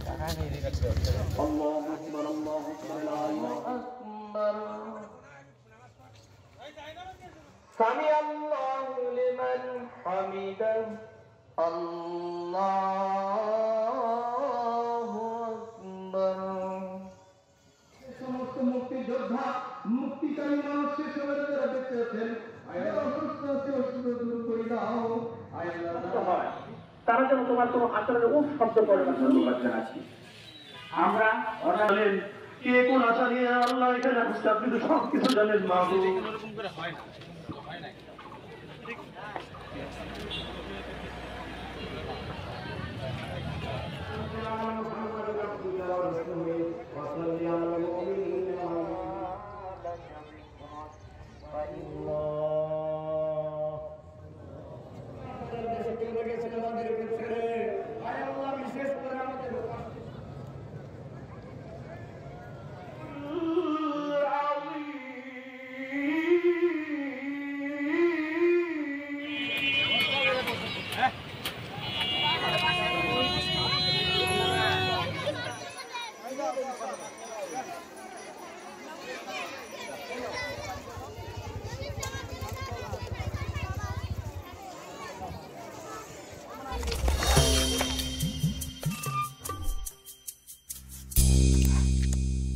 الله أكبر الله أكبر الله أكبر سمع الله لمن حمده الله أكبر সমস্ত মুক্তি যোদ্ধা মুক্তিকামী মানুষ সে সময় যারা বেঁচে আছেন দূর করে দাও তারা যেন তোমার কোনো আচরণে উফ শব্দ করে না ধন্যবাদ জানাচ্ছি আমরা বলেন কে কোন আশা নিয়ে আল্লাহ এখানে আসছে আপনি তো সব কিছু জানেন মাহবুব